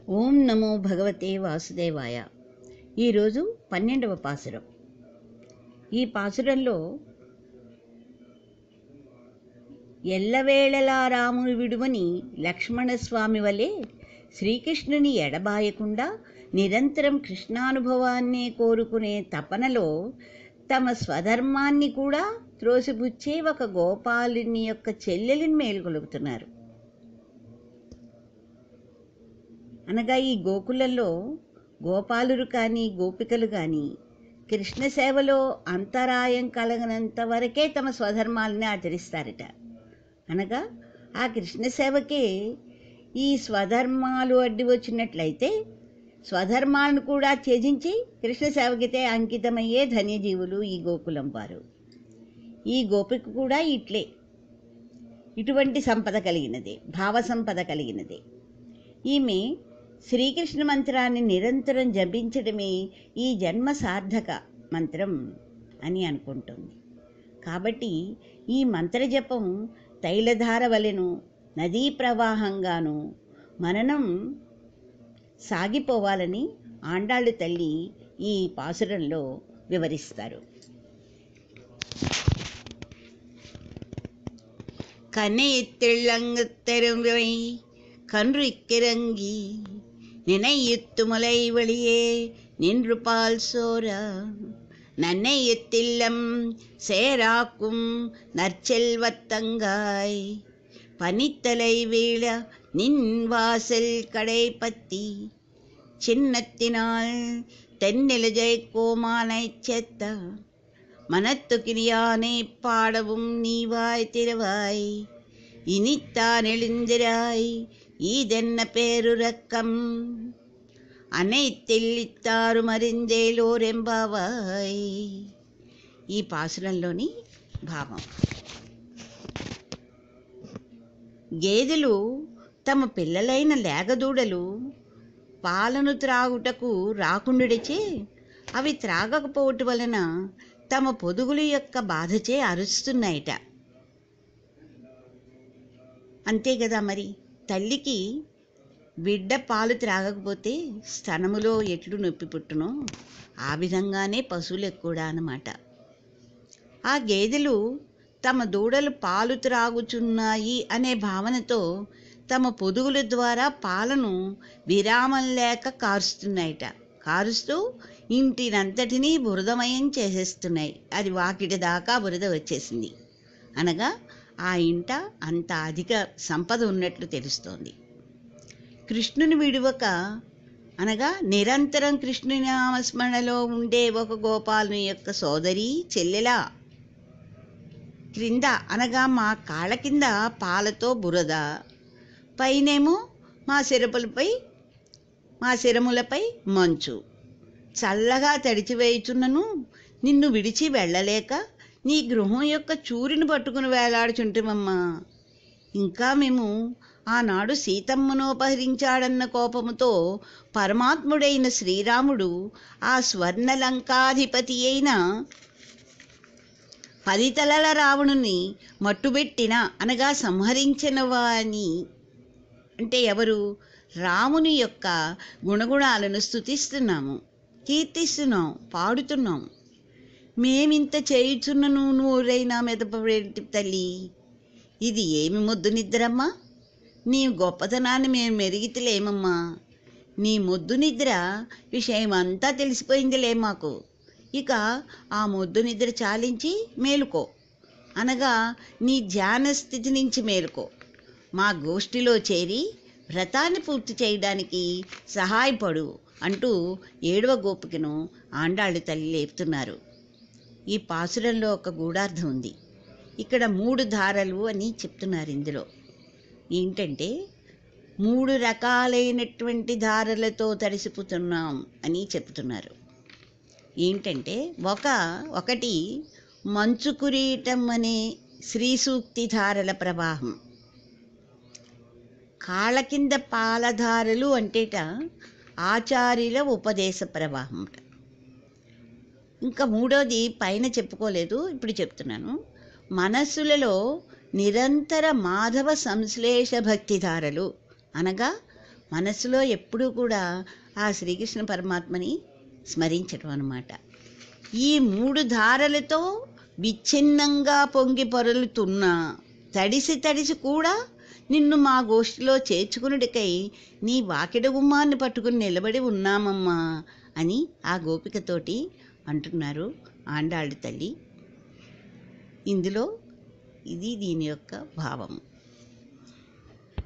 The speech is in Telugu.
ఓం నమో భగవతే వాసుదేవాయ. ఈరోజు 12వ పాసురం. ఈ పాసురంలో ఎల్లవేళలా రాముని విడువని లక్ష్మణస్వామి వలె శ్రీకృష్ణుని ఎడబాయకుండా నిరంతరం కృష్ణానుభవాన్నే కోరుకునే తపనలో తమ స్వధర్మాన్ని కూడా త్రోసిపుచ్చే ఒక గోపాలుని యొక్క చెల్లెలిని మేలుకొలుపుతున్నారు. అనగా ఈ గోకులంలో గోపాలురు కానీ గోపికలు కానీ కృష్ణ సేవలో అంతరాయం కలగనంత వరకే తమ స్వధర్మాలని ఆచరిస్తారట. అనగా ఆ కృష్ణ సేవకే ఈ స్వధర్మాలు అడ్డు వచ్చినట్లయితే స్వధర్మాలను కూడా త్యజించి కృష్ణ సేవకితే అంకితమయ్యే ధన్యజీవులు ఈ గోకులం వారు. ఈ గోపిక కూడా ఇట్లే ఇటువంటి సంపద కలిగినదే, భావ సంపద కలిగినదే. ఈమె శ్రీకృష్ణ మంత్రాన్ని నిరంతరం జపించడమే ఈ జన్మ సార్థక మంత్రం అని అనుకుంటుంది. కాబట్టి ఈ మంత్రజపం తైలధార వలెను నదీ ప్రవాహంగాను మననం సాగిపోవాలని ఆండాళ్ళు తల్లి ఈ పాసురంలో వివరిస్తారు. கனையெத்திழங்கத்தெருவை கன்று இக்கிறங்கி நினையுத்துமுலை வழியே நின்று பால் சோரா நன்னையத்தில்லம் சேராக்கும் நற்செல்வத்தங்காய் பனித்தலை வீழ நின் வாசல் கடை பத்தி சின்னத்தினால் தென்னிலஜை கோமானை செத்த மனத்துக்கிரியானை பாடவும் நீவாய் திறவாய் இனித்தான் எழுந்திராய் ఈదెన్న పేరురక్కం అనైతిల్లిత్తారు మరిందేలోరెంబావాయ్. ఈ పాసురంలోని భావం: గేదెలు తమ పిల్లలైన లేగదూడలు పాలను త్రాగుటకు రాకుండుడిచే అవి త్రాగకపోవటం వలన తమ పొదుగుల యొక్క బాధచే అరుస్తున్నాయిట. అంతే కదా మరి, తల్లికి బిడ్డ పాలు త్రాగకపోతే స్తనములో ఎట్లు నొప్పి పుట్టునో ఆ విధంగానే పశువులకు కూడా అన్నమాట. ఆ గేదెలు తమ దూడలు పాలు త్రాగుచున్నాయి అనే భావనతో తమ పొదుగుల ద్వారా పాలను విరామం లేక కారుస్తున్నాయిట. కారుస్తూ ఇంటినంతటినీ బురదమయం చేసేస్తున్నాయి. అది వాకిటి దాకా బురద వచ్చేసింది. అనగా ఆ ఇంట అంత అధిక సంపద ఉన్నట్లు తెలుస్తోంది. కృష్ణుని విడువక అనగా నిరంతరం కృష్ణుని నామస్మరణలో ఉండే ఒక గోపాలుని యొక్క సోదరి చెల్లెలా క్రింద అనగా మా కాళ్ళ కింద పాలతో బురద, పైనేమో మా శిరములపై మంచు చల్లగా తడిచివేయుచున్నను నిన్ను విడిచి వెళ్ళలేక నీ గృహం యొక్క చూరిని పట్టుకుని వేలాడుచుంటుమమ్మా. ఇంకా మేము ఆనాడు సీతమ్మనోపహరించాడన్న కోపముతో పరమాత్ముడైన శ్రీరాముడు ఆ స్వర్ణలంకాధిపతి అయిన 10 తలల రావణుని మట్టుబెట్టిన అనగా సంహరించిన వాని అంటే ఎవరు? రాముని యొక్క గుణగుణాలను స్తుతిస్తున్నాము, కీర్తిస్తున్నాం, పాడుతున్నాం. మేమింత చేయుచున్నను నూరైనా మెదపేటి తల్లి, ఇది ఏమి మొద్దు నిద్రమ్మా? నీ గొప్పతనాన్ని మేము మెరిగితలేమమ్మా. నీ మొద్దు నిద్ర విషయమంతా తెలిసిపోయిందిలే మాకు. ఇక ఆ మొద్దు నిద్ర చాలించి మేలుకో, అనగా నీ ధ్యాన స్థితి నుంచి మేలుకో. మా గోష్ఠిలో చేరి వ్రతాన్ని పూర్తి చేయడానికి సహాయపడు అంటూ 7వ గోపికను ఆండాళ్ళు తల్లి లేపుతున్నారు. ఈ పాసురంలో ఒక గూఢార్థం ఉంది. ఇక్కడ 3 ధారలు అని చెప్తున్నారు. ఇందులో ఏంటంటే 3 రకాలైనటువంటి ధారలతో తడిసిపోతున్నాం అని చెప్తున్నారు. ఏంటంటే ఒకటి మంచు కురీటం అనే శ్రీ సూక్తి ధారల ప్రవాహం, కాళ్ళ కింద పాలధారలు అంటేట ఆచార్యుల ఉపదేశ ప్రవాహం. ఇంకా 3వది పైన చెప్పుకోలేదు, ఇప్పుడు చెప్తున్నాను. మనస్సులలో నిరంతర మాధవ సంశ్లేష భక్తిధారలు అనగా మనసులో ఎప్పుడూ కూడా ఆ శ్రీకృష్ణ పరమాత్మని స్మరించడం అన్నమాట. ఈ 3 ధారలతో విచ్ఛిన్నంగా పొంగి పొరలుతున్నా తడిసి తడిసి కూడా నిన్ను మా గోష్ఠిలో చేర్చుకునుడికై నీ వాకిడ గుమ్మాన్ని పట్టుకుని నిలబడి ఉన్నామమ్మా అని ఆ గోపికతోటి అంటున్నారు ఆండాళ్ళ తల్లి. ఇందులో ఇది దీని యొక్క భావం.